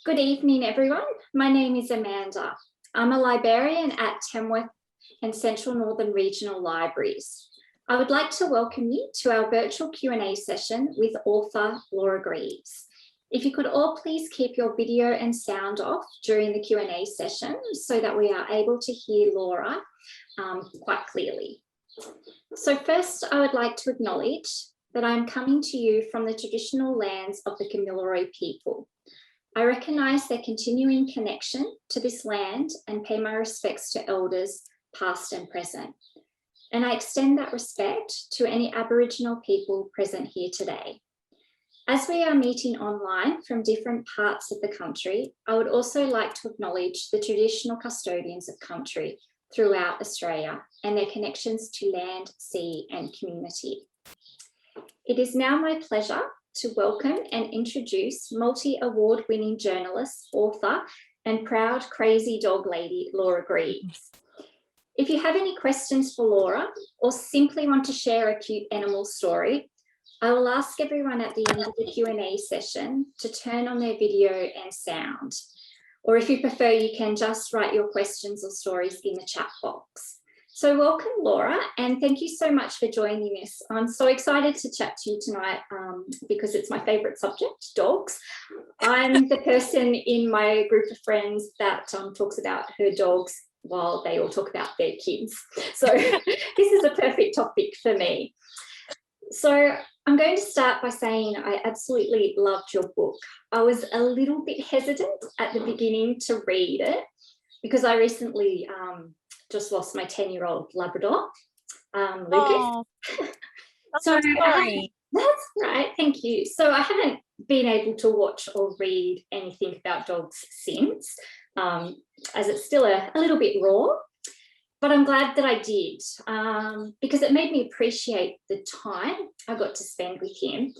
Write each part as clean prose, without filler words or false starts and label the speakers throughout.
Speaker 1: Good evening, everyone. My name is Amanda. I'm a librarian at Tamworth and Central Northern Regional Libraries. I would like to welcome you to our virtual Q&A session with author Laura Greaves. If you could all please keep your video and sound off during the Q&A session so that we are able to hear Laura quite clearly. So first, I would like to acknowledge that I am coming to you from the traditional lands of the Kamilaroi people. I recognise their continuing connection to this land and pay my respects to elders past and present. And I extend that respect to any Aboriginal people present here today. As we are meeting online from different parts of the country, I would also like to acknowledge the traditional custodians of country throughout Australia and their connections to land, sea and community. It is now my pleasure to welcome and introduce multi-award winning journalist, author and proud crazy dog lady, Laura Greaves. If you have any questions for Laura or simply want to share a cute animal story, I will ask everyone at the end of the Q&A session to turn on their video and sound. Or if you prefer, you can just write your questions or stories in the chat box. So welcome, Laura, and thank you so much for joining us. I'm so excited to chat to you tonight because it's my favourite subject, dogs. I'm the person in my group of friends that talks about her dogs while they all talk about their kids. So this is a perfect topic for me. So I'm going to start by saying I absolutely loved your book. I was a little bit hesitant at the beginning to read it because I recently just lost my 10-year-old Labrador, Lucas.
Speaker 2: Oh,
Speaker 1: So
Speaker 2: sorry.
Speaker 1: That's right, thank you. So I haven't been able to watch or read anything about dogs since, as it's still a little bit raw, but I'm glad that I did because it made me appreciate the time I got to spend with him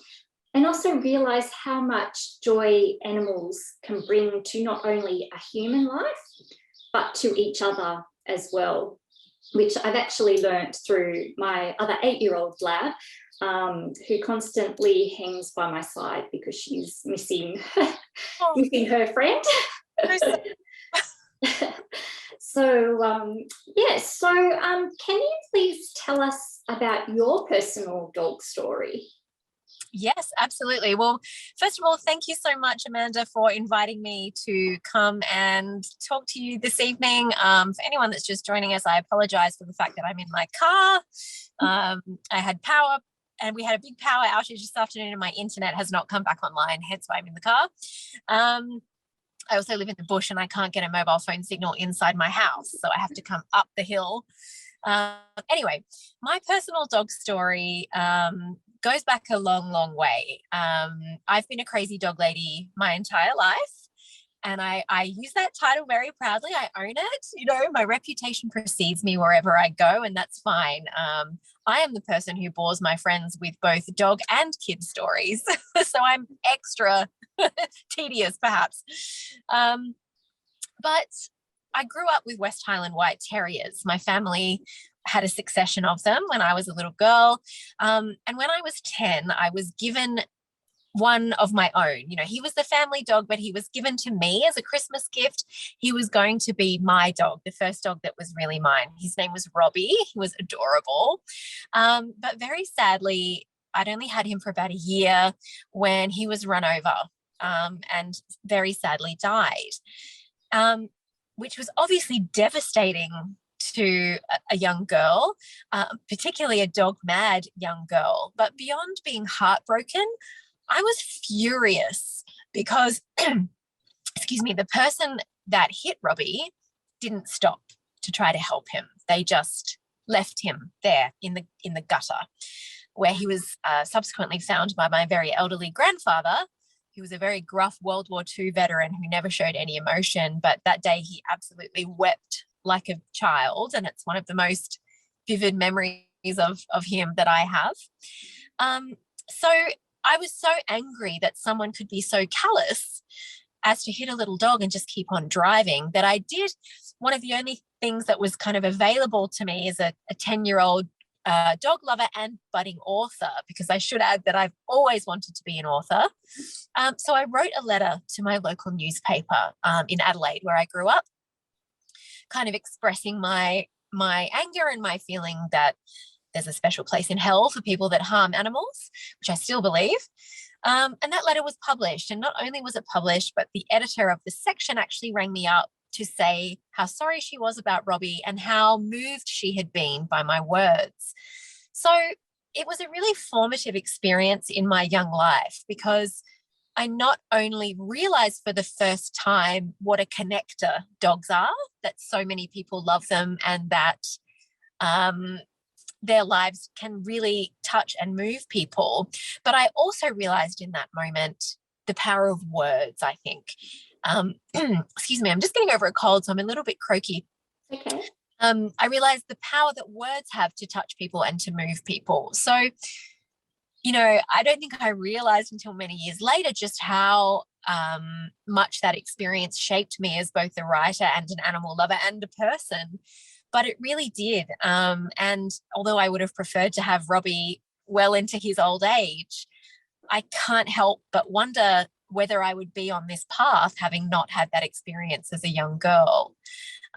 Speaker 1: and also realise how much joy animals can bring to not only a human life, but to each other as well, which I've actually learnt through my other 8-year-old lab, who constantly hangs by my side because she's missing her friend. So yes, so can you please tell us about your personal dog story?
Speaker 2: Yes, absolutely. Well, first of all, thank you so much, Amanda, for inviting me to come and talk to you this evening. For anyone that's just joining us, I apologise for the fact that I'm in my car. I had power and we had a big power outage this afternoon and my internet has not come back online, hence why I'm in the car. I also live in the bush and I can't get a mobile phone signal inside my house, so I have to come up the hill. Anyway, my personal dog story goes back a long, long way. I've been a crazy dog lady my entire life, and I use that title very proudly. I own it. You know, my reputation precedes me wherever I go, and that's fine. I am the person who bores my friends with both dog and kid stories, so I'm extra tedious, perhaps. But I grew up with West Highland White Terriers. My family had a succession of them when I was a little girl. And when I was 10, I was given one of my own. You know, he was the family dog, but he was given to me as a Christmas gift. He was going to be my dog, the first dog that was really mine. His name was Robbie. He was adorable. But very sadly, I'd only had him for about a year when he was run over and very sadly died, which was obviously devastating to a young girl, particularly a dog-mad young girl. But beyond being heartbroken, I was furious because, excuse me, the person that hit Robbie didn't stop to try to help him. They just left him there in the gutter, where he was subsequently found by my very elderly grandfather, who was a very gruff World War II veteran who never showed any emotion. But that day he absolutely wept like a child, and it's one of the most vivid memories of him that I have. So I was so angry that someone could be so callous as to hit a little dog and just keep on driving that I did one of the only things that was kind of available to me as a 10-year-old dog lover and budding author, because I should add that I've always wanted to be an author. So I wrote a letter to my local newspaper in Adelaide, where I grew up, kind of expressing my anger and my feeling that there's a special place in hell for people that harm animals, which I still believe. And that letter was published. And not only was it published, but the editor of the section actually rang me up to say how sorry she was about Robbie and how moved she had been by my words. So it was a really formative experience in my young life, because I not only realized for the first time what a connector dogs are, that so many people love them, and that their lives can really touch and move people, but I also realized in that moment the power of words, I think. Excuse me, I'm just getting over a cold, so I'm a little bit croaky.
Speaker 1: Okay.
Speaker 2: I realized the power that words have to touch people and to move people. So, you know, I don't think I realized until many years later just how much that experience shaped me as both a writer and an animal lover and a person. But it really did. And although I would have preferred to have Robbie well into his old age, I can't help but wonder whether I would be on this path having not had that experience as a young girl.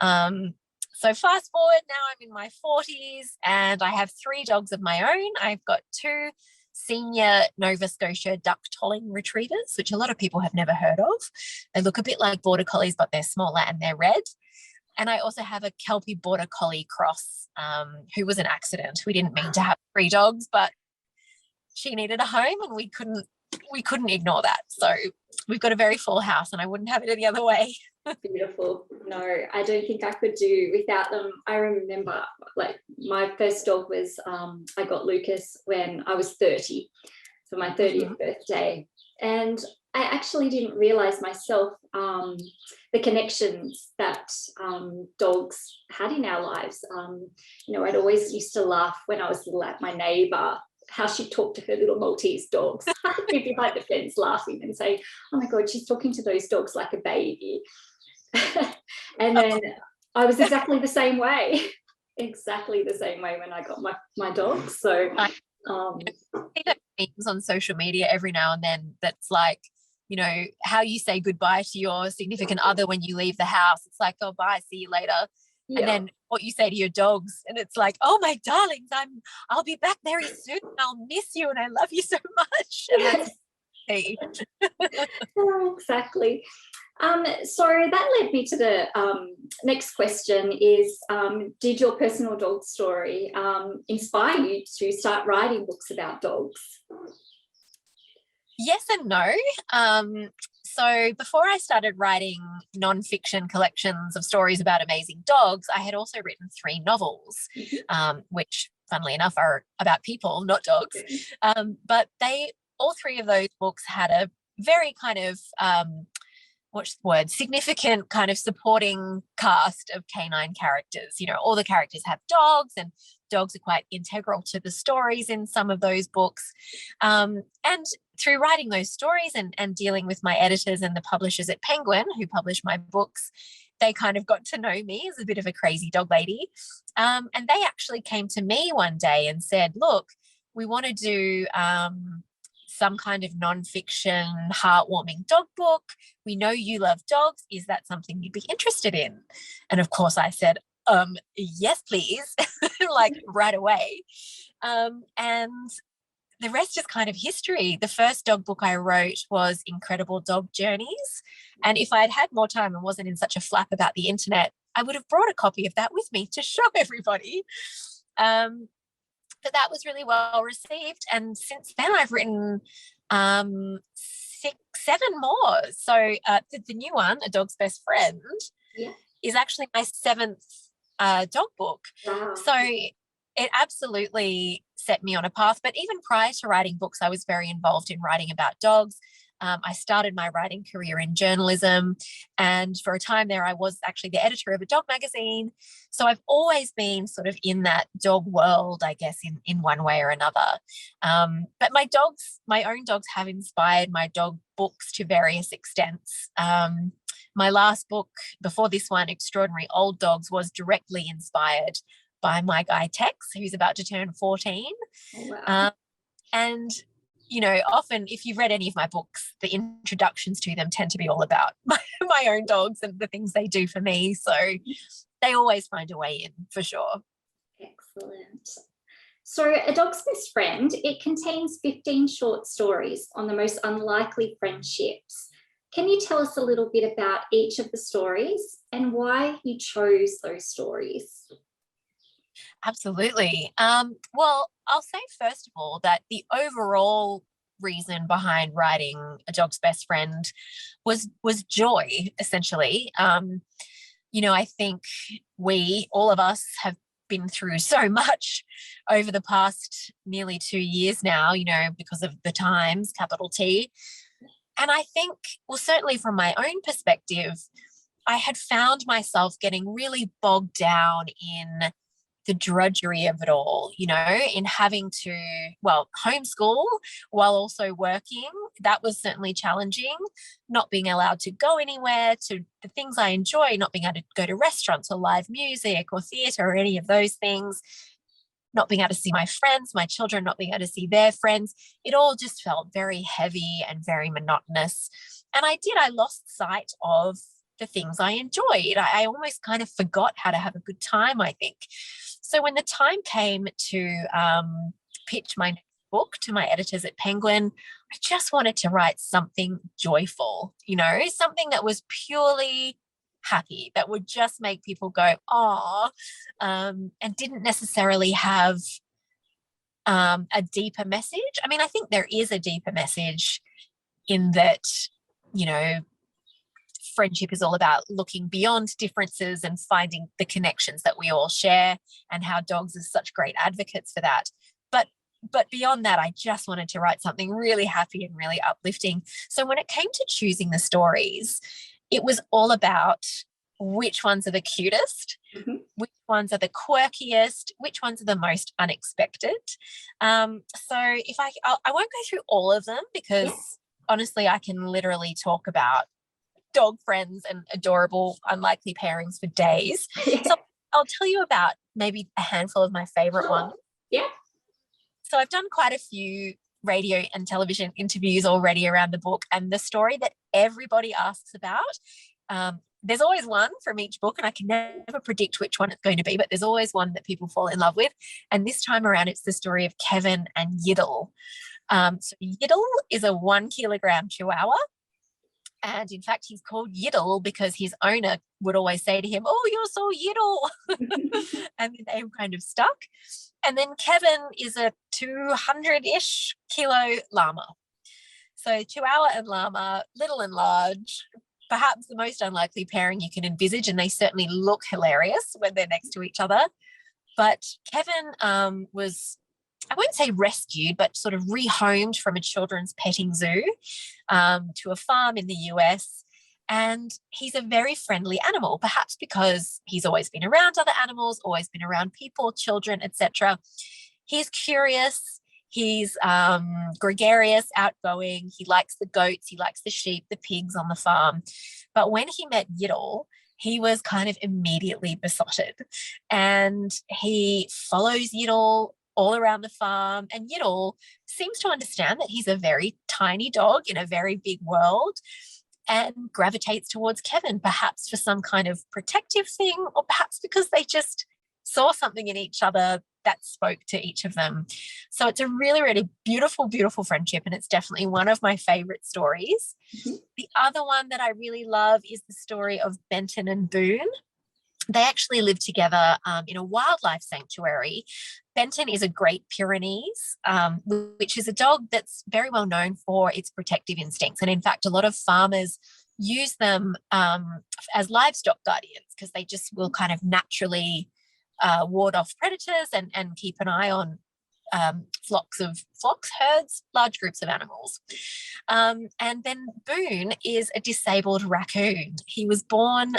Speaker 2: So fast forward, now I'm in my 40s and I have 3 dogs of my own. I've got 2 senior Nova Scotia duck tolling retrievers, which a lot of people have never heard of. They look a bit like border collies, but they're smaller and they're red. And I also have a Kelpie border collie cross, who was an accident. We didn't mean to have 3 dogs, but she needed a home and we couldn't ignore that. So we've got a very full house and I wouldn't have it any other way.
Speaker 1: Beautiful. No, I don't think I could do without them. I remember, like, my first dog was, I got Lucas when I was 30, for my 30th birthday. And I actually didn't realize myself the connections that dogs had in our lives. You know, I'd always used to laugh when I was little at my neighbour, how she talked to her little Maltese dogs. I'd be behind the fence laughing and say, oh my God, she's talking to those dogs like a baby. And then I was exactly the same way when I got my dogs. So
Speaker 2: I see those memes on social media every now and then that's like, you know, how you say goodbye to your significant other when you leave the house. It's like, oh, bye, see you later. Yeah. And then what you say to your dogs, and it's like, oh my darlings, I'll be back very soon. I'll miss you and I love you so much. And that's me.
Speaker 1: Exactly. So that led me to the next question is, did your personal dog story inspire you to start writing books about dogs?
Speaker 2: Yes and no. So before I started writing non-fiction collections of stories about amazing dogs, I had also written 3 novels, which, funnily enough, are about people, not dogs. But all 3 of those books had a very kind of significant kind of supporting cast of canine characters. You know, all the characters have dogs and dogs are quite integral to the stories in some of those books. And through writing those stories and dealing with my editors and the publishers at Penguin who published my books, they kind of got to know me as a bit of a crazy dog lady. And they actually came to me one day and said, look, we want to do some kind of non-fiction, heartwarming dog book. We know you love dogs. Is that something you'd be interested in? And of course I said, yes, please, like right away. And the rest is kind of history. The first dog book I wrote was Incredible Dog Journeys. And if I had had more time and wasn't in such a flap about the internet, I would have brought a copy of that with me to show everybody. But that was really well received. And since then I've written 7 more. So the new one, A Dog's Best Friend, is actually my 7th dog book. Wow. So it absolutely set me on a path. But even prior to writing books, I was very involved in writing about dogs. I started my writing career in journalism, and for a time there I was actually the editor of a dog magazine. So I've always been sort of in that dog world, I guess, in one way or another. But my own dogs have inspired my dog books to various extents. My last book before this one, Extraordinary Old Dogs, was directly inspired by my guy Tex, who's about to turn 14.
Speaker 1: Oh, wow.
Speaker 2: And, you know, often if you've read any of my books, the introductions to them tend to be all about my own dogs and the things they do for me. So they always find a way in, for sure.
Speaker 1: Excellent. So A Dog's Best Friend, it contains 15 short stories on the most unlikely friendships. Can you tell us a little bit about each of the stories and why you chose those stories?
Speaker 2: Absolutely. Well, I'll say first of all that the overall reason behind writing A Dog's Best Friend was joy, essentially. You know, I think all of us have been through so much over the past nearly 2 years now, you know, because of the times, capital T. And I think, well, certainly from my own perspective, I had found myself getting really bogged down in the drudgery of it all, you know, in having to, well, homeschool while also working. That was certainly challenging. Not being allowed to go anywhere to the things I enjoy, not being able to go to restaurants or live music or theatre or any of those things, not being able to see my friends, my children not being able to see their friends. It all just felt very heavy and very monotonous. And I lost sight of the things I enjoyed. I almost kind of forgot how to have a good time, I think. So when the time came to pitch my book to my editors at Penguin, I just wanted to write something joyful, you know, something that was purely happy, that would just make people go, "Aw," and didn't necessarily have a deeper message. I mean, I think there is a deeper message in that, you know, friendship is all about looking beyond differences and finding the connections that we all share, and how dogs are such great advocates for that. But beyond that, I just wanted to write something really happy and really uplifting. So when it came to choosing the stories, it was all about which ones are the cutest, which ones are the quirkiest, which ones are the most unexpected. So I won't go through all of them because honestly, I can literally talk about dog friends and adorable, unlikely pairings for days. So I'll tell you about maybe a handful of my favorite ones.
Speaker 1: Yeah.
Speaker 2: So I've done quite a few radio and television interviews already around the book, and the story that everybody asks about, there's always one from each book, and I can never predict which one it's going to be, but there's always one that people fall in love with. And this time around, it's the story of Kevin and Yiddle. So Yiddle is a 1 kilogram Chihuahua. And in fact, he's called Yiddle because his owner would always say to him, "Oh, you're so Yiddle." And they were kind of stuck. And then Kevin is a 200-ish kilo llama. So Chihuahua and llama, little and large, perhaps the most unlikely pairing you can envisage. And they certainly look hilarious when they're next to each other. But Kevin was, I won't say rescued, but sort of rehomed from a children's petting zoo to a farm in the US. And he's a very friendly animal, perhaps because he's always been around other animals, always been around people, children, etc. He's curious. He's gregarious, outgoing. He likes the goats. He likes the sheep, the pigs on the farm. But when he met Yiddle, he was kind of immediately besotted. And he follows Yiddle all around the farm. And Yiddle seems to understand that he's a very tiny dog in a very big world and gravitates towards Kevin, perhaps for some kind of protective thing, or perhaps because they just saw something in each other that spoke to each of them. So it's a really, really beautiful, beautiful friendship, and it's definitely one of my favorite stories. The other one that I really love is the story of Benton and Boone. They actually live together in a wildlife sanctuary. Benton is a Great Pyrenees, which is a dog that's very well known for its protective instincts. And in fact, a lot of farmers use them as livestock guardians because they just will kind of naturally ward off predators and keep an eye on herds, large groups of animals. And then Boone is a disabled raccoon. He was born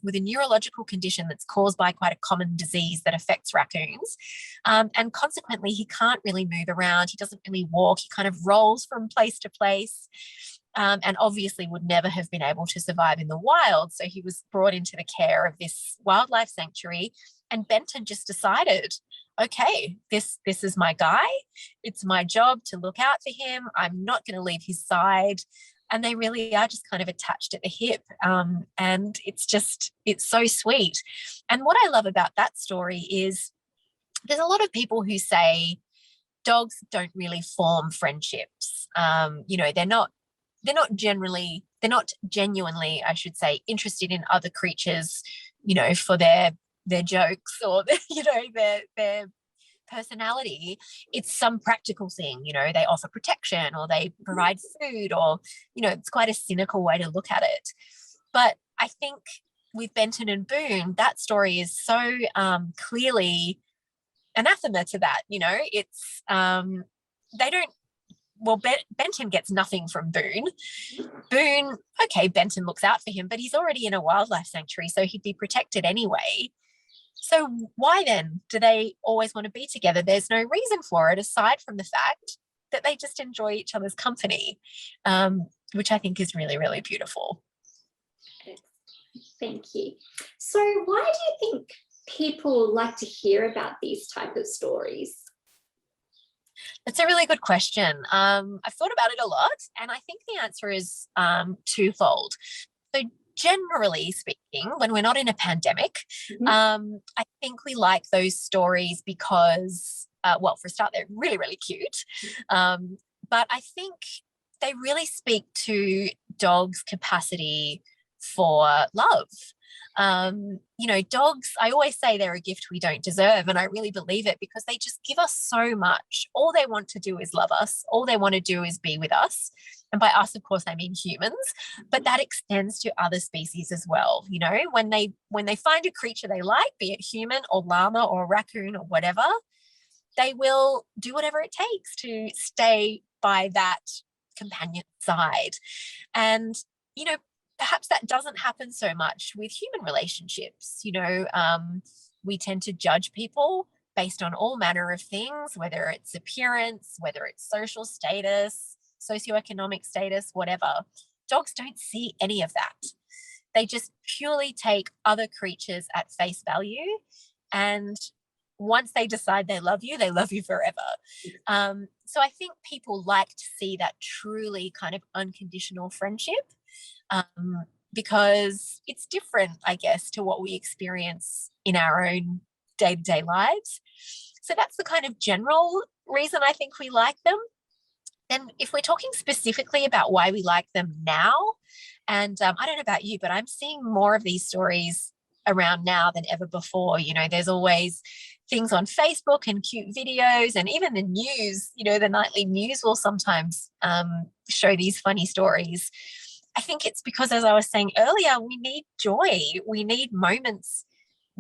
Speaker 2: with a neurological condition that's caused by quite a common disease that affects raccoons. And consequently, he can't really move around. He doesn't really walk. He kind of rolls from place to place. And obviously would never have been able to survive in the wild. So he was brought into the care of this wildlife sanctuary, And Benton just decided, okay, this is my guy. It's my job to look out for him. I'm not going to leave his side. And they really are just kind of attached at the hip. And it's so sweet. And what I love about that story is there's a lot of people who say dogs don't really form friendships. They're not genuinely, I should say, interested in other creatures, for their jokes or their personality. It's some practical thing. They offer protection or they provide food, or it's quite a cynical way to look at it. But I think with Benton and Boone, that story is so clearly anathema to that. It's they don't. Well, Benton gets nothing from Boone. Boone, okay, Benton looks out for him, but he's already in a wildlife sanctuary, so he'd be protected anyway. So why then do they always want to be together? There's no reason for it aside from the fact that they just enjoy each other's company, which I think is really, really beautiful.
Speaker 1: Thank you. So why do you think people like to hear about these type of stories?
Speaker 2: That's a really good question. I've thought about it a lot, and I think the answer is twofold. So generally speaking, when we're not in a pandemic, I think we like those stories because, for a start, they're really, really cute. But I think they really speak to dogs' capacity for love. Dogs, I always say they're a gift we don't deserve, and I really believe it because they just give us so much. All they want to do is love us. All they want to do is be with us. And by us, of course, I mean humans, but that extends to other species as well. When they find a creature they like, be it human or llama or raccoon or whatever, they will do whatever it takes to stay by that companion side. And, perhaps that doesn't happen so much with human relationships. We tend to judge people based on all manner of things, whether it's appearance, whether it's social status, socioeconomic status, whatever. Dogs don't see any of that. They just purely take other creatures at face value. And once they decide they love you forever. So I think people like to see that truly kind of unconditional friendship. Because it's different, I guess, to what we experience in our own day-to-day lives. So that's the kind of general reason I think we like them. And if we're talking specifically about why we like them now, and I don't know about you, but I'm seeing more of these stories around now than ever before. There's always things on Facebook and cute videos, and even the news, the nightly news will sometimes show these funny stories. I think it's because, as I was saying earlier, we need joy. We need moments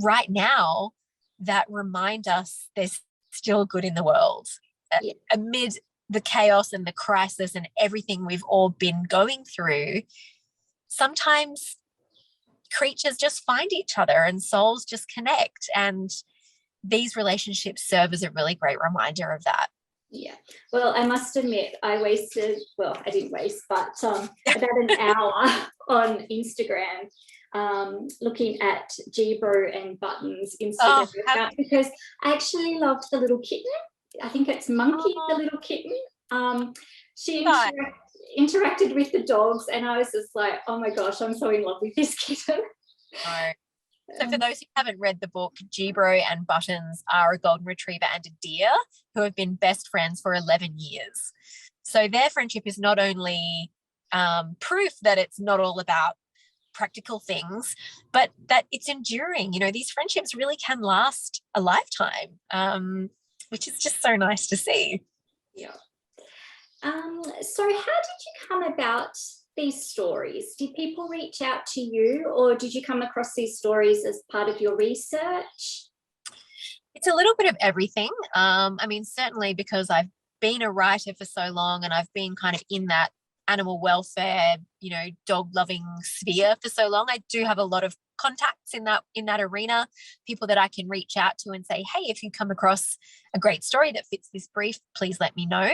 Speaker 2: right now that remind us there's still good in the world. Yeah. Amid the chaos and the crisis and everything we've all been going through, sometimes creatures just find each other and souls just connect. And these relationships serve as a really great reminder of that.
Speaker 1: Yeah, well, I must admit, I didn't waste, but about an hour on Instagram looking at Gebro and Button's Instagram account because I actually loved the little kitten. I think it's Monkey, the little kitten. She interacted with the dogs, and I was just like, oh my gosh, I'm so in love with this kitten.
Speaker 2: So for those who haven't read the book, Gebro and Buttons are a golden retriever and a deer who have been best friends for 11 years. So their friendship is not only proof that it's not all about practical things, but that it's enduring. These friendships really can last a lifetime, which is just so nice to see.
Speaker 1: Yeah. So how did you come about these stories? Did people reach out to you, or did you come across these stories as part of your research?
Speaker 2: It's a little bit of everything. Certainly because I've been a writer for so long and I've been kind of in that animal welfare, dog loving sphere for so long. I do have a lot of contacts in that arena, people that I can reach out to and say, hey, if you come across a great story that fits this brief, please let me know.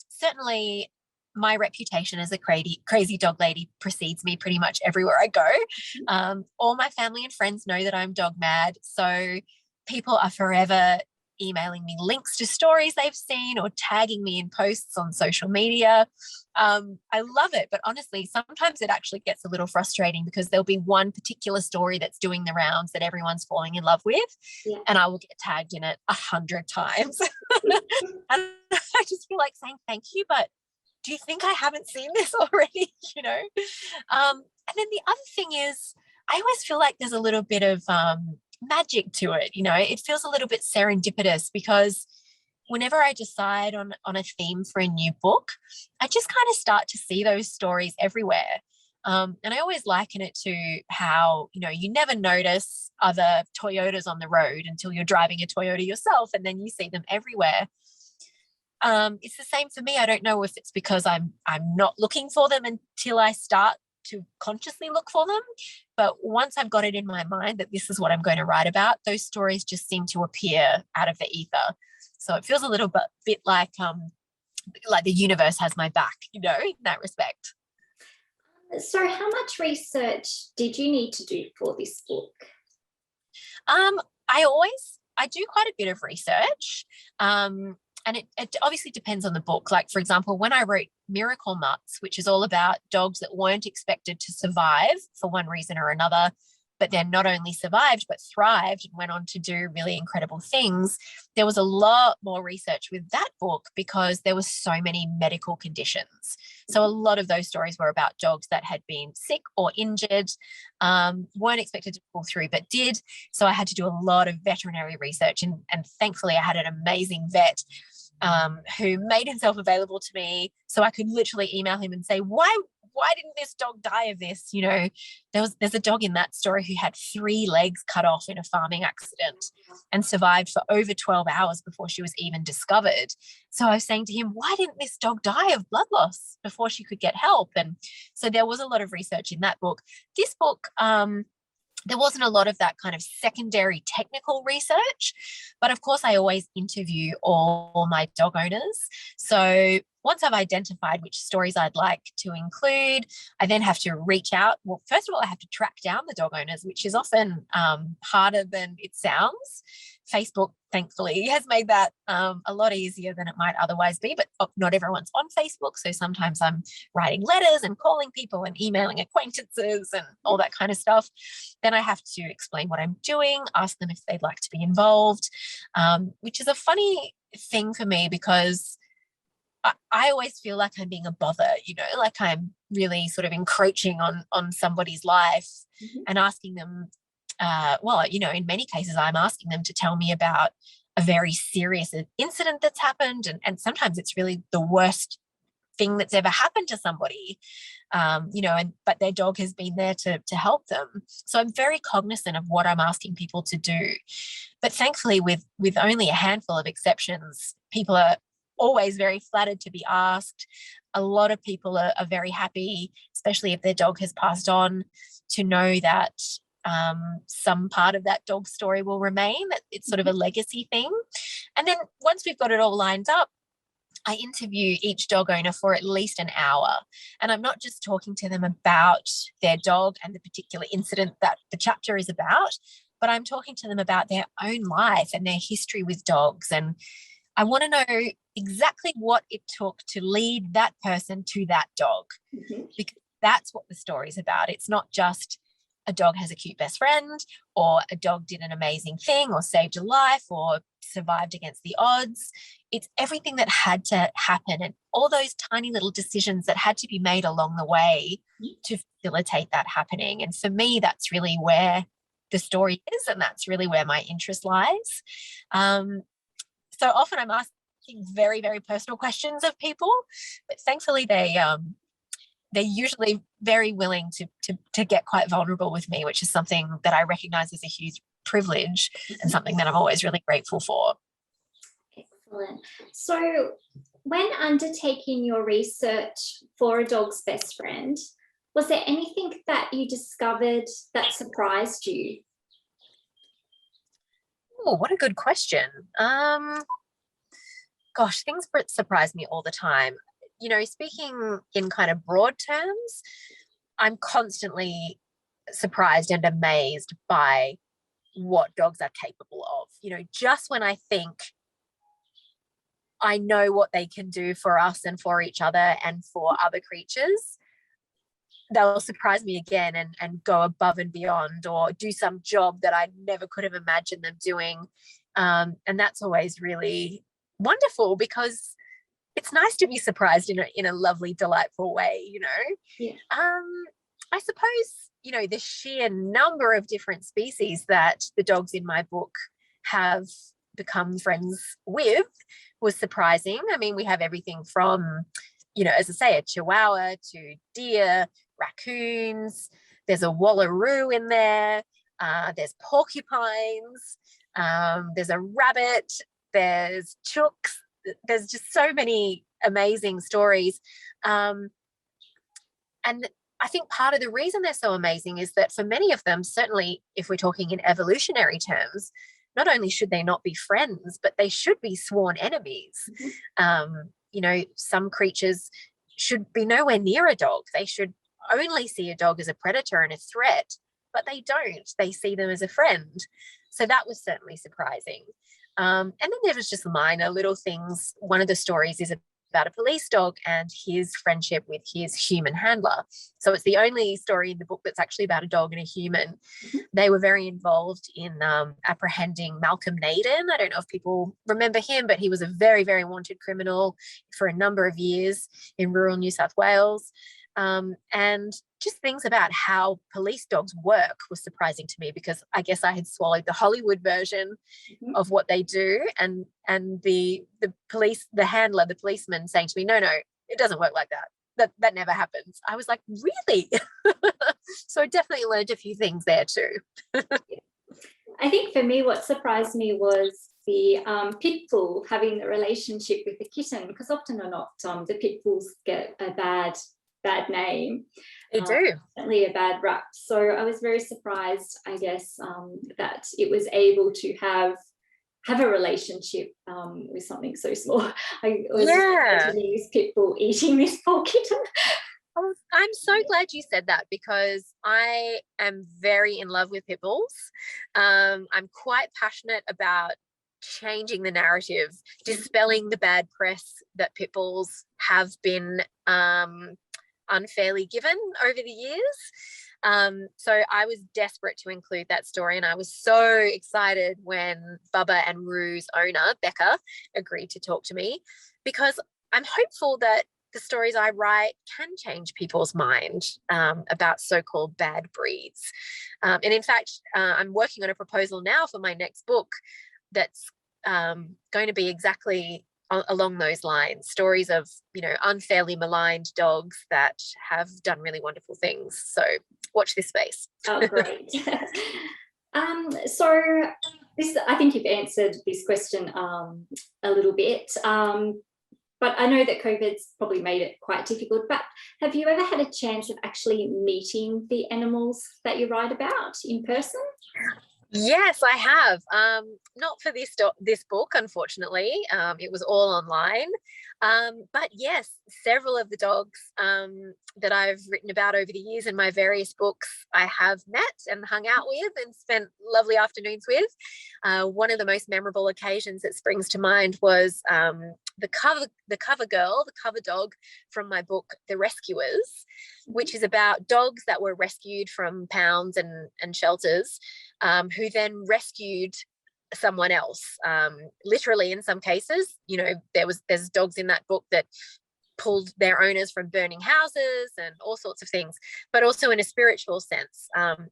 Speaker 2: Certainly my reputation as a crazy dog lady precedes me pretty much everywhere I go. All my family and friends know that I'm dog mad. So people are forever emailing me links to stories they've seen or tagging me in posts on social media. I love it, but honestly, sometimes it actually gets a little frustrating because there'll be one particular story that's doing the rounds that everyone's falling in love with, and I will get tagged in it 100 times. And I just feel like saying thank you, but do you think I haven't seen this already? You know? And then the other thing is, I always feel like there's a little bit of magic to it. You know, it feels a little bit serendipitous because whenever I decide on a theme for a new book, I just kind of start to see those stories everywhere. And I always liken it to how, you know, you never notice other Toyotas on the road until you're driving a Toyota yourself, and then you see them everywhere. It's the same for me. I don't know if it's because I'm not looking for them until I start to consciously look for them. But once I've got it in my mind that this is what I'm going to write about, those stories just seem to appear out of the ether. So it feels a little bit like the universe has my back, you know, in that respect.
Speaker 1: So how much research did you need to do for this book?
Speaker 2: I do quite a bit of research. And it obviously depends on the book. Like, for example, when I wrote Miracle Mutts, which is all about dogs that weren't expected to survive for one reason or another, but then not only survived, but thrived and went on to do really incredible things, there was a lot more research with that book because there were so many medical conditions. So a lot of those stories were about dogs that had been sick or injured, weren't expected to pull through, but did. So I had to do a lot of veterinary research. And thankfully, I had an amazing vet who made himself available to me so I could literally email him and say, why didn't this dog die of this? You know, there's a dog in that story who had 3 legs cut off in a farming accident and survived for over 12 hours before she was even discovered. So I was saying to him, why didn't this dog die of blood loss before she could get help? And so there was a lot of research in that book. This book, there wasn't a lot of that kind of secondary technical research, but of course I always interview all my dog owners. So once I've identified which stories I'd like to include, I then have to reach out. Well, first of all, I have to track down the dog owners, which is often harder than it sounds. Facebook, thankfully, has made that a lot easier than it might otherwise be, but not everyone's on Facebook. So sometimes I'm writing letters and calling people and emailing acquaintances and all that kind of stuff. Then I have to explain what I'm doing, ask them if they'd like to be involved, which is a funny thing for me because I always feel like I'm being a bother, you know, like I'm really sort of encroaching on somebody's life and asking them, well, you know, in many cases, I'm asking them to tell me about a very serious incident that's happened. And sometimes it's really the worst thing that's ever happened to somebody, you know, but their dog has been there to help them. So I'm very cognizant of what I'm asking people to do. But thankfully, with only a handful of exceptions, people are always very flattered to be asked. A lot of people are very happy, especially if their dog has passed on, to know that some part of that dog story will remain, that it's sort of a legacy thing. And then once we've got it all lined up, I interview each dog owner for at least an hour. And I'm not just talking to them about their dog and the particular incident that the chapter is about, but I'm talking to them about their own life and their history with dogs. And I want to know exactly what it took to lead that person to that dog, because that's what the story's about. It's not just a dog has a cute best friend, or a dog did an amazing thing, or saved a life, or survived against the odds. It's everything that had to happen and all those tiny little decisions that had to be made along the way to facilitate that happening. And for me, that's really where the story is, and that's really where my interest lies. So often I'm asking very, very personal questions of people, but thankfully they're usually very willing to get quite vulnerable with me, which is something that I recognize as a huge privilege and something that I'm always really grateful for.
Speaker 1: Excellent. So when undertaking your research for a dog's best friend, was there anything that you discovered that surprised you?
Speaker 2: Oh, what a good question. Gosh, things surprise me all the time. speaking in kind of broad terms, I'm constantly surprised and amazed by what dogs are capable of. Just when I think I know what they can do for us and for each other and for other creatures, they'll surprise me again and go above and beyond, or do some job that I never could have imagined them doing. And that's always really wonderful, because it's nice to be surprised in a lovely, delightful way,
Speaker 1: Yeah.
Speaker 2: I suppose, the sheer number of different species that the dogs in my book have become friends with was surprising. I mean, we have everything from, as I say, a chihuahua to deer, raccoons. There's a wallaroo in there. There's porcupines. There's a rabbit. There's chooks. There's just so many amazing stories. And I think part of the reason they're so amazing is that for many of them, certainly if we're talking in evolutionary terms, not only should they not be friends, but they should be sworn enemies. Mm-hmm. Some creatures should be nowhere near a dog. They should only see a dog as a predator and a threat, but they don't. They see them as a friend. So that was certainly surprising. And then there was just minor little things. One of the stories is about a police dog and his friendship with his human handler. So it's the only story in the book that's actually about a dog and a human. Mm-hmm. They were very involved in apprehending Malcolm Naden. I don't know if people remember him, but he was a very, very wanted criminal for a number of years in rural New South Wales. And just things about how police dogs work was surprising to me, because I guess I had swallowed the Hollywood version mm-hmm. of what they do, and the policeman saying to me, no, it doesn't work like that. That never happens. I was like, really? So I definitely learned a few things there too.
Speaker 1: I think for me, what surprised me was the pit bull having the relationship with the kitten, because often or not, the pit bulls get a bad name.
Speaker 2: They do.
Speaker 1: Certainly a bad rap. So I was very surprised, I guess, that it was able to have a relationship with something so small. I was imagining this pit bull eating this poor kitten.
Speaker 2: Oh, I'm so glad you said that, because I am very in love with pit bulls. I'm quite passionate about changing the narrative, dispelling the bad press that pit bulls have been unfairly given over the years. So I was desperate to include that story, and I was so excited when Bubba and Rue's owner, Becca, agreed to talk to me, because I'm hopeful that the stories I write can change people's mind about so-called bad breeds. And in fact, I'm working on a proposal now for my next book that's going to be exactly along those lines, stories of unfairly maligned dogs that have done really wonderful things. So watch this space.
Speaker 1: Oh, great. So this, I think you've answered this question a little bit, but I know that COVID's probably made it quite difficult. But have you ever had a chance of actually meeting the animals that you write about in person?
Speaker 2: Yes, I have. Not for this book, unfortunately. It was all online. But yes, several of the dogs that I've written about over the years in my various books, I have met and hung out with and spent lovely afternoons with. One of the most memorable occasions that springs to mind was the cover dog from my book, The Rescuers, which is about dogs that were rescued from pounds and shelters, who then rescued someone else. Literally, in some cases, there's dogs in that book that pulled their owners from burning houses and all sorts of things, but also in a spiritual sense.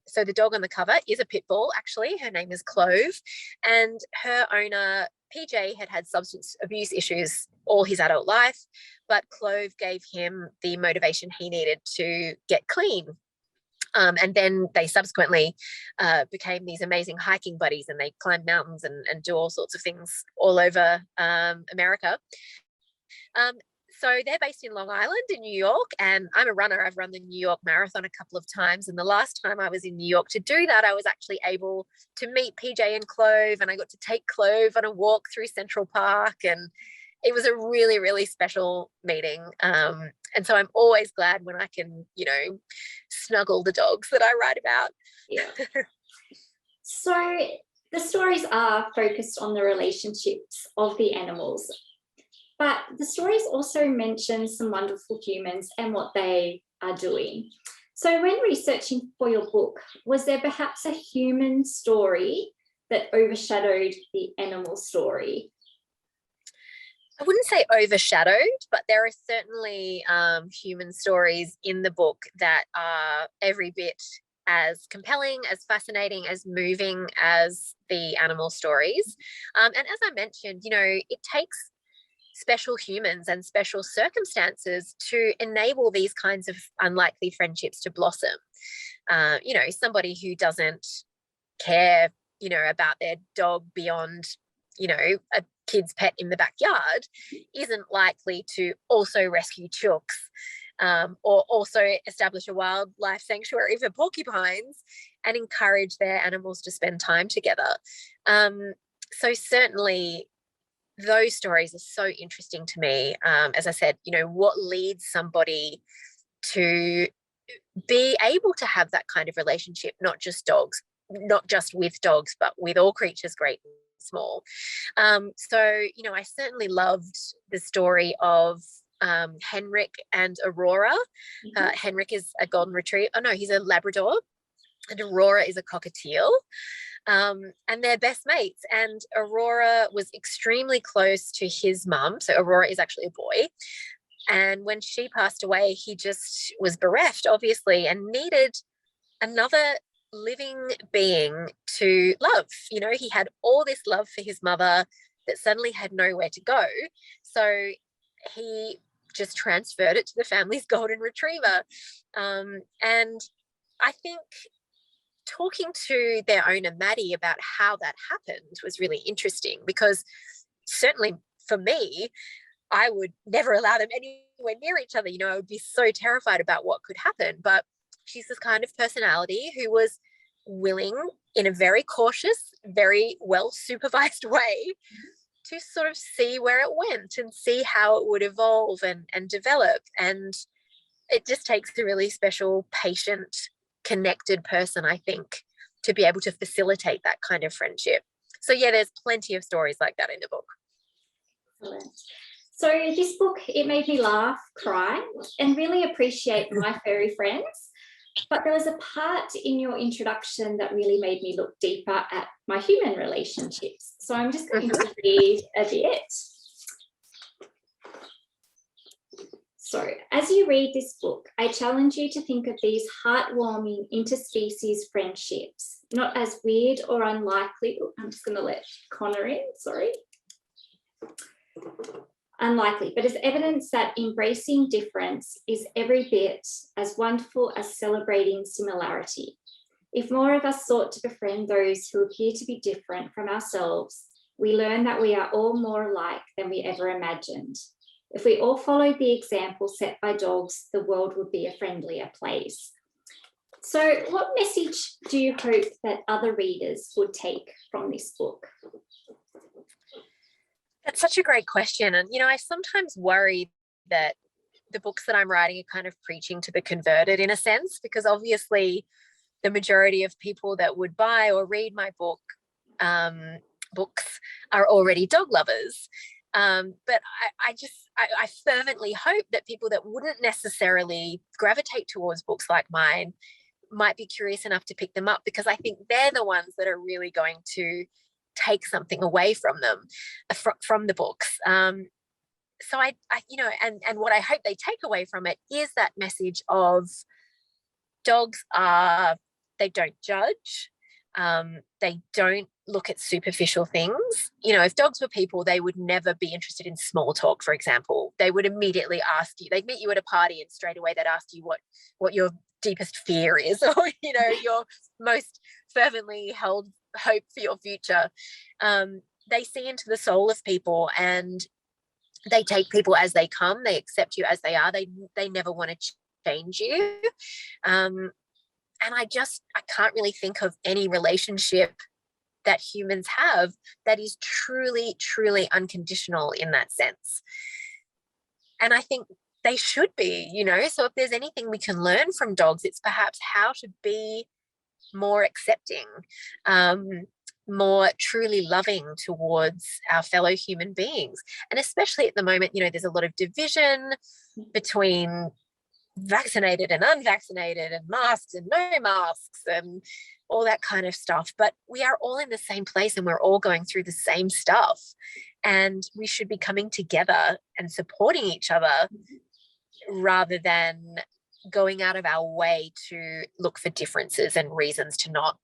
Speaker 2: So the dog on the cover is a pit bull, actually. Her name is Clove, and her owner, PJ, had substance abuse issues all his adult life, but Clove gave him the motivation he needed to get clean. And then they subsequently became these amazing hiking buddies, and they climb mountains and do all sorts of things all over America. So they're based in Long Island in New York, and I'm a runner. I've run the New York Marathon a couple of times, and the last time I was in New York to do that, I was actually able to meet PJ and Clove, and I got to take Clove on a walk through Central Park, and it was a really, really special meeting. And so I'm always glad when I can, snuggle the dogs that I write about.
Speaker 1: Yeah. So the stories are focused on the relationships of the animals, but the stories also mention some wonderful humans and what they are doing. So when researching for your book, was there perhaps a human story that overshadowed the animal story?
Speaker 2: I wouldn't say overshadowed, but there are certainly human stories in the book that are every bit as compelling, as fascinating, as moving as the animal stories. And as I mentioned, it takes special humans and special circumstances to enable these kinds of unlikely friendships to blossom. Somebody who doesn't care, about their dog beyond, a kid's pet in the backyard isn't likely to also rescue chooks or also establish a wildlife sanctuary for porcupines and encourage their animals to spend time together. So certainly those stories are so interesting to me. As I said, what leads somebody to be able to have that kind of relationship, not just with dogs, but with all creatures, great and small. So, I certainly loved the story of Henrik and Aurora. Henrik is a golden retriever. Oh no, he's a Labrador, and Aurora is a cockatiel. And they're best mates. And Aurora was extremely close to his mum. So Aurora is actually a boy. And when she passed away, he just was bereft, obviously, and needed another living being to love. He had all this love for his mother that suddenly had nowhere to go. So he just transferred it to the family's golden retriever. And I think talking to their owner, Maddie, about how that happened was really interesting, because certainly for me, I would never allow them anywhere near each other. I would be so terrified about what could happen. But she's this kind of personality who was willing, in a very cautious, very well supervised way, to sort of see where it went and see how it would evolve and develop. And it just takes a really special, patient, connected person, I think, to be able to facilitate that kind of friendship. So yeah, there's plenty of stories like that in the book.
Speaker 1: Excellent. So this book, it made me laugh, cry, and really appreciate my furry friends. But there was a part in your introduction that really made me look deeper at my human relationships. So I'm just going to read a bit. So as you read this book, I challenge you to think of these heartwarming interspecies friendships, not as weird or unlikely. I'm just going to let Connor in, sorry. Unlikely, but as evidence that embracing difference is every bit as wonderful as celebrating similarity. If more of us sought to befriend those who appear to be different from ourselves, we learn that we are all more alike than we ever imagined. If we all followed the example set by dogs, the world would be a friendlier place. So what message do you hope that other readers would take from this book?
Speaker 2: That's such a great question. And, I sometimes worry that the books that I'm writing are kind of preaching to the converted in a sense, because obviously the majority of people that would buy or read my books are already dog lovers. But I fervently hope that people that wouldn't necessarily gravitate towards books like mine might be curious enough to pick them up, because I think they're the ones that are really going to take something away from them, from the books. So I and what I hope they take away from it is that message of dogs they don't judge. They don't look at superficial things. If dogs were people, they would never be interested in small talk, for example. They would immediately ask you, they'd meet you at a party and straight away they'd ask you what your deepest fear is, or, your most fervently held hope for your future. They see into the soul of people, and they take people as they come. They accept you as they are. They never want to change you. And I can't really think of any relationship that humans have that is truly, truly unconditional in that sense. And I think they should be, so if there's anything we can learn from dogs, it's perhaps how to be more accepting, more truly loving towards our fellow human beings. And especially at the moment, there's a lot of division between vaccinated and unvaccinated and masks and no masks and all that kind of stuff. But we are all in the same place and we're all going through the same stuff. And we should be coming together and supporting each other rather than going out of our way to look for differences and reasons to not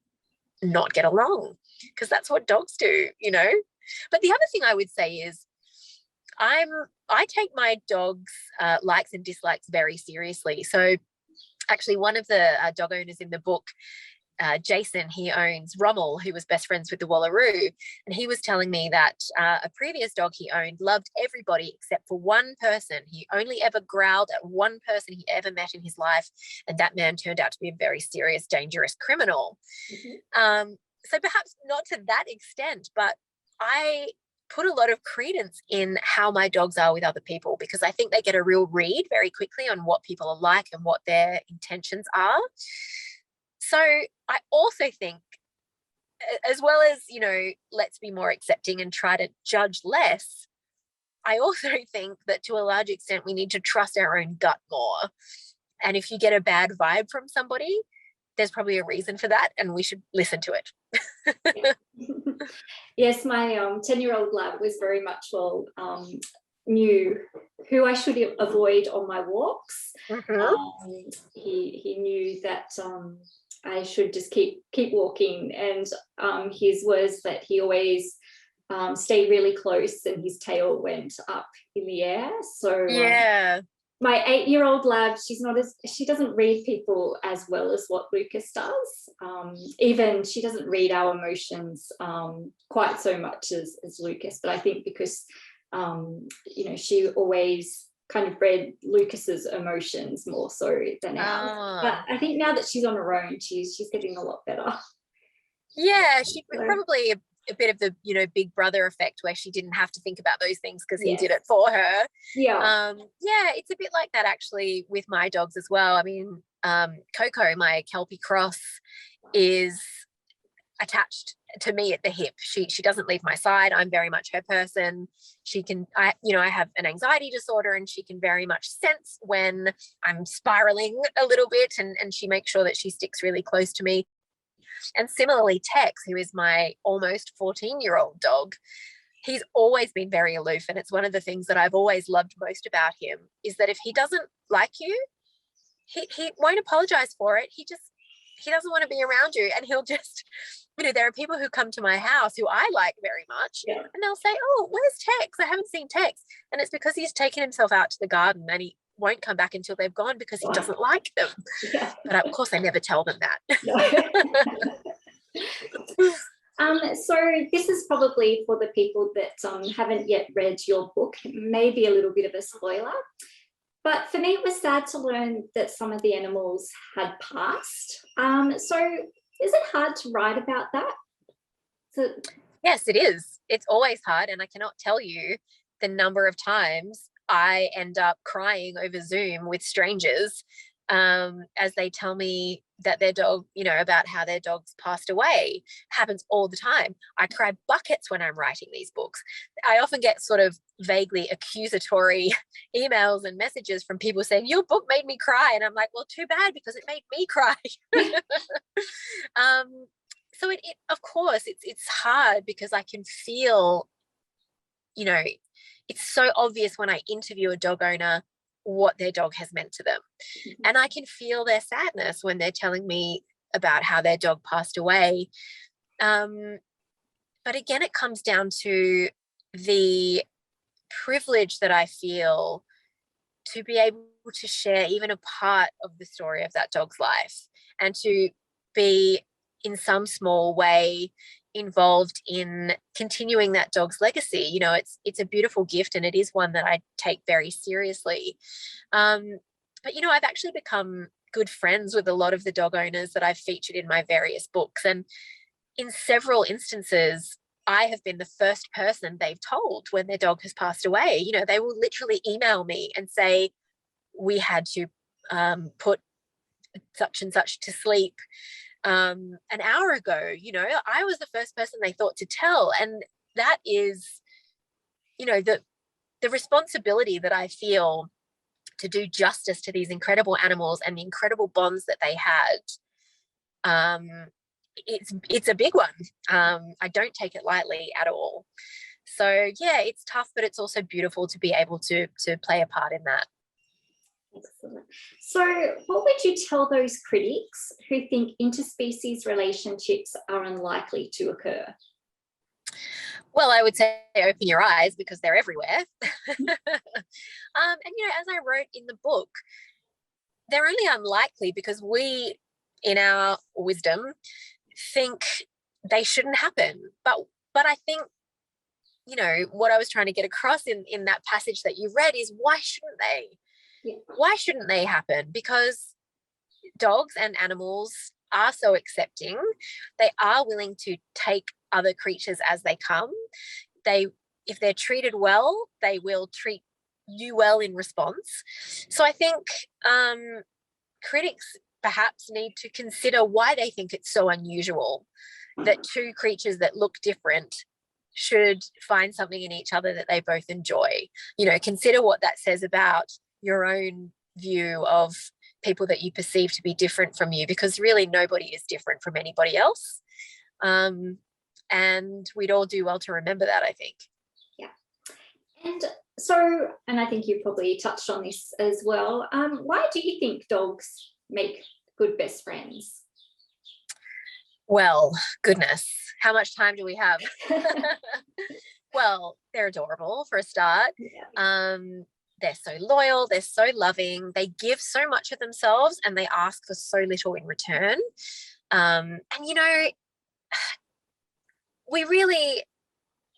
Speaker 2: get along, because that's what dogs do. But the other thing I would say is I take my dog's likes and dislikes very seriously. So actually one of the dog owners in the book, Jason, he owns Rommel, who was best friends with the Wallaroo, and he was telling me that a previous dog he owned loved everybody except for one person. He only ever growled at one person he ever met in his life, and that man turned out to be a very serious, dangerous criminal. So perhaps not to that extent, but I put a lot of credence in how my dogs are with other people, because I think they get a real read very quickly on what people are like and what their intentions are. So I also think, as well as, let's be more accepting and try to judge less, I also think that to a large extent, we need to trust our own gut more. And if you get a bad vibe from somebody, there's probably a reason for that, and we should listen to it.
Speaker 1: Yes, my 10-year-old lab was very much knew who I should avoid on my walks. He knew that I should just keep walking, and his was that he always stayed really close and his tail went up in the air. So my 8-year-old lab, she doesn't read people as well as what Lucas does. Even she doesn't read our emotions quite so much as Lucas, but I think because she always kind of read Lucas's emotions more so than ours. But I think now that she's on her own, she's getting a lot better.
Speaker 2: Yeah, she probably a bit of the big brother effect, where she didn't have to think about those things because he did it for her. It's a bit like that actually with my dogs as well. I mean, Coco, my Kelpie cross, is attached to me at the hip. She doesn't leave my side. I'm very much her person. I have an anxiety disorder, and she can very much sense when I'm spiraling a little bit, and she makes sure that she sticks really close to me. And similarly, Tex, who is my almost 14-year-old dog, he's always been very aloof. And it's one of the things that I've always loved most about him, is that if he doesn't like you, he won't apologize for it. He doesn't want to be around you, and he'll just, there are people who come to my house who I like very much, and they'll say, "Oh, where's Tex? I haven't seen Tex." And it's because he's taken himself out to the garden, and he won't come back until they've gone because he doesn't like them. But of course I never tell them that.
Speaker 1: So this is probably for the people that haven't yet read your book, maybe a little bit of a spoiler. But for me, it was sad to learn that some of the animals had passed. So is it hard to write about that?
Speaker 2: Yes, it is. It's always hard. And I cannot tell you the number of times I end up crying over Zoom with strangers as they tell me that their dog, about how their dog's passed away. Happens all the time. I cry buckets when I'm writing these books. I often get sort of vaguely accusatory emails and messages from people saying, "Your book made me cry." And I'm like, well, too bad, because it made me cry. So it of course, it's hard, because I can feel, it's so obvious when I interview a dog owner what their dog has meant to them. And I can feel their sadness when they're telling me about how their dog passed away. But again, it comes down to the privilege that I feel to be able to share even a part of the story of that dog's life, and to be in some small way involved in continuing that dog's legacy. It's a beautiful gift, and it is one that I take very seriously. But I've actually become good friends with a lot of the dog owners that I've featured in my various books, and in several instances, I have been the first person they've told when their dog has passed away. You know, they will literally email me and say, we had to put such and such to sleep an hour ago. You know, I was the first person they thought to tell. And that is, you know, the responsibility that I feel to do justice to these incredible animals and the incredible bonds that they had. It's a big one. I don't take it lightly at all. So yeah, it's tough, but it's also beautiful to be able to play a part in that.
Speaker 1: Excellent. So what would you tell those critics who think interspecies relationships are unlikely to occur?
Speaker 2: Well, I would say open your eyes, because they're everywhere. And, you know, as I wrote in the book, they're only unlikely because we, in our wisdom, think they shouldn't happen. But I think, you know, what I was trying to get across in that passage that you read is, why shouldn't they? Yeah. Why shouldn't they happen? Because dogs and animals are so accepting. They are willing to take other creatures as they come. If they're treated well, they will treat you well in response. So I think critics perhaps need to consider why they think it's so unusual that two creatures that look different should find something in each other that they both enjoy. You know, consider what that says about your own view of people that you perceive to be different from you, because really nobody is different from anybody else. And we'd all do well to remember that, I think.
Speaker 1: Yeah. And so, and I think you probably touched on this as well, why do you think dogs make good best friends?
Speaker 2: Well, goodness, how much time do we have? Well, they're adorable for a start. Yeah. They're so loyal, they're so loving, they give so much of themselves and they ask for so little in return. And, you know,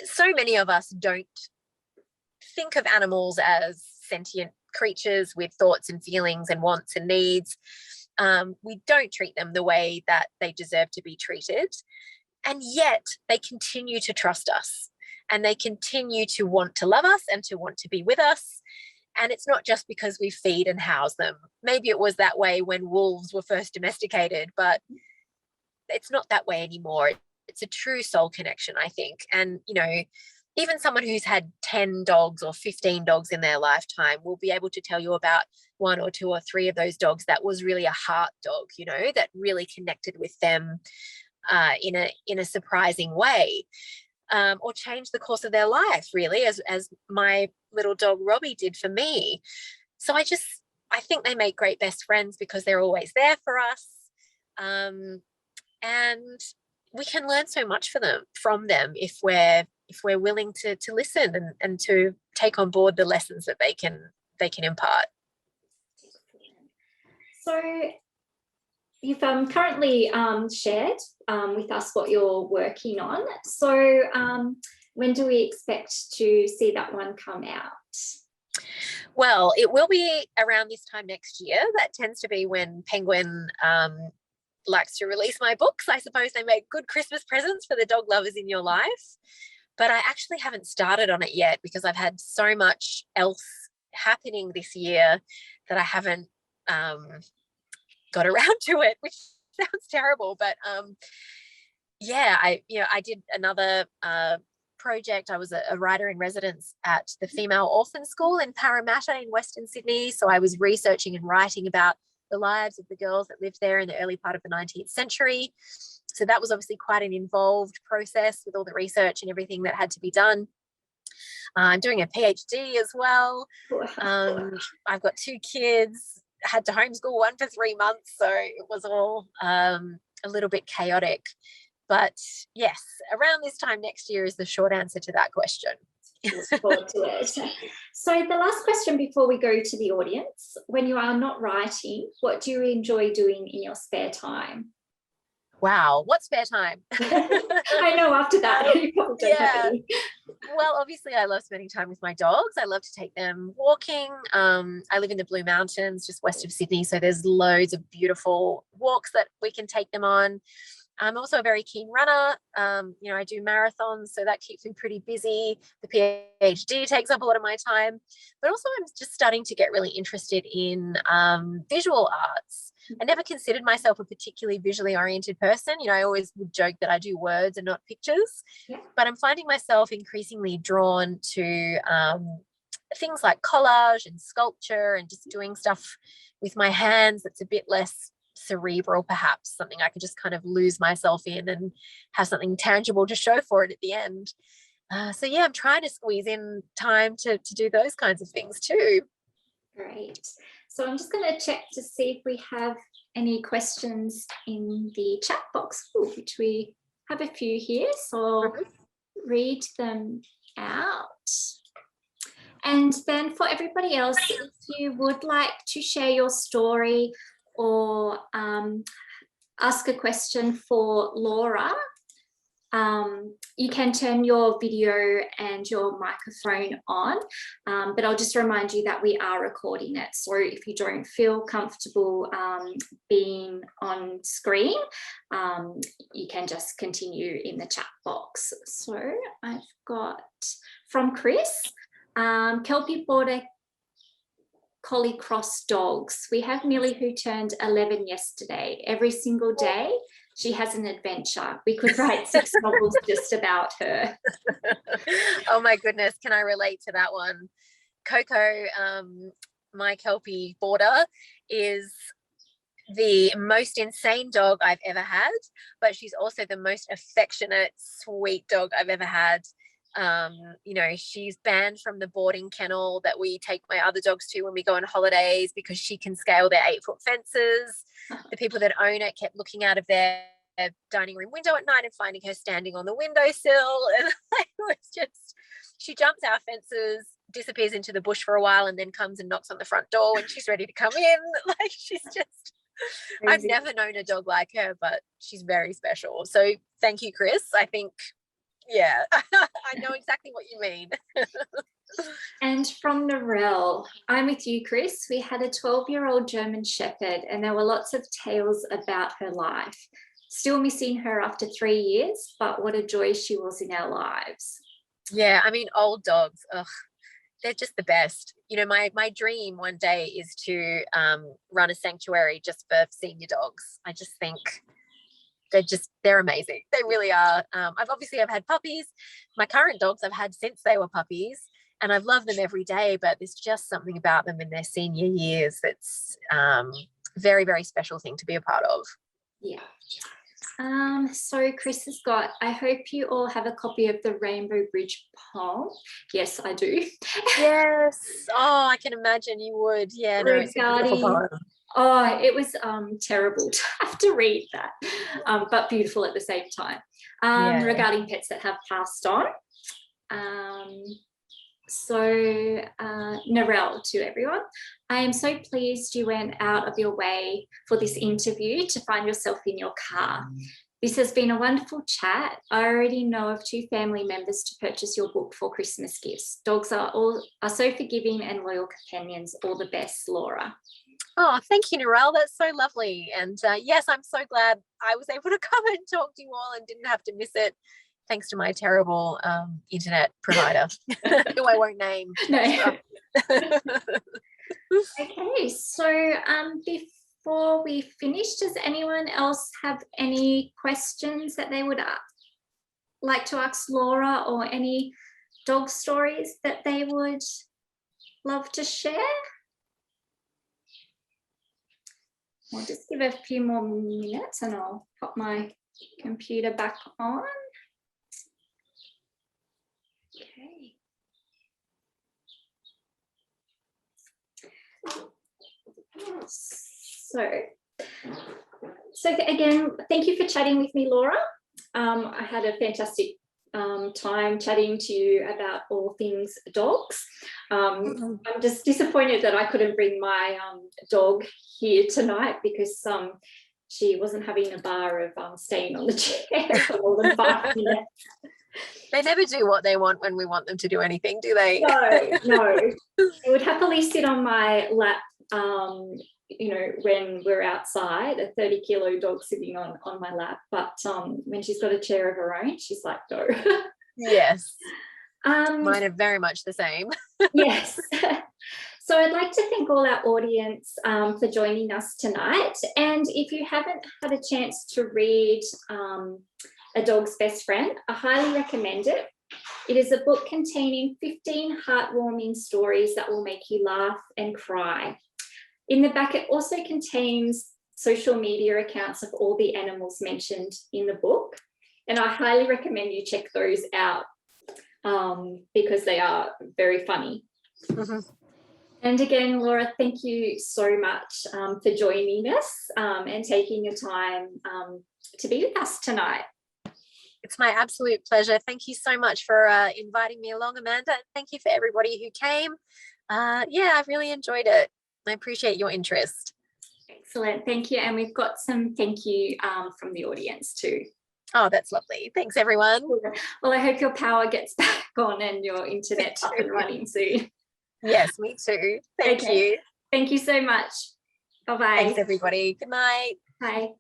Speaker 2: so many of us don't think of animals as sentient creatures with thoughts and feelings and wants and needs. We don't treat them the way that they deserve to be treated. And yet they continue to trust us and they continue to want to love us and to want to be with us. And it's not just because we feed and house them. Maybe it was that way when wolves were first domesticated, but it's not that way anymore. It's a true soul connection, I think. And, you know, even someone who's had 10 dogs or 15 dogs in their lifetime will be able to tell you about one or two or three of those dogs that was really a heart dog, you know, that really connected with them in a surprising way. Or change the course of their life, really, as my little dog Robbie did for me. So I think they make great best friends because they're always there for us. And we can learn so much from them if we're willing to listen and to take on board the lessons that they can impart.
Speaker 1: So you've currently shared with us what you're working on. So when do we expect to see that one come out?
Speaker 2: Well, it will be around this time next year. That tends to be when Penguin likes to release my books. I suppose they make good Christmas presents for the dog lovers in your life. But I actually haven't started on it yet because I've had so much else happening this year that I haven't got around to it, which sounds terrible. But yeah, I did another project. I was a writer in residence at the Female Orphan School in Parramatta in Western Sydney. So I was researching and writing about the lives of the girls that lived there in the early part of the 19th century. So that was obviously quite an involved process with all the research and everything that had to be done. I'm doing a PhD as well. I've got 2 kids, had to homeschool one for 3 months. So it was all a little bit chaotic. But yes, around this time next year is the short answer to that question.
Speaker 1: Look forward to it. So the last question before we go to the audience, when you are not writing, what do you enjoy doing in your spare time?
Speaker 2: Wow, what spare time?
Speaker 1: I know after that you probably don't have any.
Speaker 2: Well, obviously I love spending time with my dogs. I love to take them walking. I live in the Blue Mountains, just west of Sydney. So there's loads of beautiful walks that we can take them on. I'm also a very keen runner. I do marathons, so that keeps me pretty busy. The PhD takes up a lot of my time, but also I'm just starting to get really interested in visual arts. I never considered myself a particularly visually oriented person. I always would joke that I do words and not pictures, but I'm finding myself increasingly drawn to things like collage and sculpture and just doing stuff with my hands that's a bit less cerebral, perhaps something I could just kind of lose myself in and have something tangible to show for it at the end. So yeah, I'm trying to squeeze in time to do those kinds of things too.
Speaker 1: Great. So I'm just going to check to see if we have any questions in the chat box, which we have a few here. So I'll read them out. And then for everybody else, if you would like to share your story or ask a question for Laura, you can turn your video and your microphone on, but I'll just remind you that we are recording it. So if you don't feel comfortable being on screen, you can just continue in the chat box. So I've got from Chris, Kelpie Border Collie Cross dogs. We have Millie who turned 11 yesterday. Every single day she has an adventure. We could write 6 novels just about her.
Speaker 2: Oh my goodness, can I relate to that one? Coco, my Kelpie Border, is the most insane dog I've ever had, but she's also the most affectionate, sweet dog I've ever had. She's banned from the boarding kennel that we take my other dogs to when we go on holidays because she can scale their 8-foot fences. The people that own it kept looking out of their dining room window at night and finding her standing on the windowsill, and it was just, she jumps our fences, disappears into the bush for a while, and then comes and knocks on the front door when she's ready to come in. Like, she's just crazy. I've never known a dog like her, but she's very special. So thank you, Chris. I think, yeah, I know exactly what you mean.
Speaker 1: And from Narelle, I'm with you, Chris. We had a 12-year-old German Shepherd, and there were lots of tales about her life. Still missing her after 3 years, but what a joy she was in our lives.
Speaker 2: Yeah, I mean, old dogs, they're just the best. My dream one day is to run a sanctuary just for senior dogs. I just think they're amazing. They really are. I've had puppies. My current dogs I've had since they were puppies, and I've loved them every day, but there's just something about them in their senior years that's very, very special thing to be a part of.
Speaker 1: Yeah. So Chris has got, I hope you all have a copy of the Rainbow Bridge poem. Yes, I do.
Speaker 2: Yes. Oh, I can imagine you would. Yeah, no, it's a beautiful poem.
Speaker 1: Oh, it was terrible to have to read that, but beautiful at the same time. Regarding pets that have passed on. Narelle, to everyone, I am so pleased you went out of your way for this interview to find yourself in your car. This has been a wonderful chat. I already know of 2 family members to purchase your book for Christmas gifts. Dogs are so forgiving and loyal companions. All the best, Laura.
Speaker 2: Oh, thank you, Narelle. That's so lovely. And yes, I'm so glad I was able to come and talk to you all and didn't have to miss it, thanks to my terrible internet provider, who I won't name.
Speaker 1: No. Okay, so before we finish, does anyone else have any questions that they would like to ask Laura, or any dog stories that they would love to share? I'll just give a few more minutes and I'll pop my computer back on. Okay. So again, thank you for chatting with me, Laura. I had a fantastic time chatting to you about all things dogs. I'm just disappointed that I couldn't bring my dog here tonight because she wasn't having a bar of staying on the chair for more than 5 minutes.
Speaker 2: They never do what they want when we want them to do anything, do they?
Speaker 1: No. They would happily sit on my lap when we're outside, a 30-kilo dog sitting on my lap. But when she's got a chair of her own, she's like, go.
Speaker 2: Yes. Mine are very much the same.
Speaker 1: Yes. So I'd like to thank all our audience for joining us tonight. And if you haven't had a chance to read A Dog's Best Friend, I highly recommend it. It is a book containing 15 heartwarming stories that will make you laugh and cry. In the back, it also contains social media accounts of all the animals mentioned in the book. And I highly recommend you check those out because they are very funny.
Speaker 2: Mm-hmm.
Speaker 1: And again, Laura, thank you so much for joining us and taking your time to be with us tonight.
Speaker 2: It's my absolute pleasure. Thank you so much for inviting me along, Amanda. And thank you for everybody who came. I've really enjoyed it. I appreciate your interest.
Speaker 1: Excellent. Thank you. And we've got some thank you from the audience too.
Speaker 2: Oh, that's lovely. Thanks, everyone.
Speaker 1: Well, I hope your power gets back on and your internet up and running soon.
Speaker 2: Yes, me too. Thank you.
Speaker 1: Thank you so much. Bye-bye.
Speaker 2: Thanks, everybody. Good night.
Speaker 1: Bye.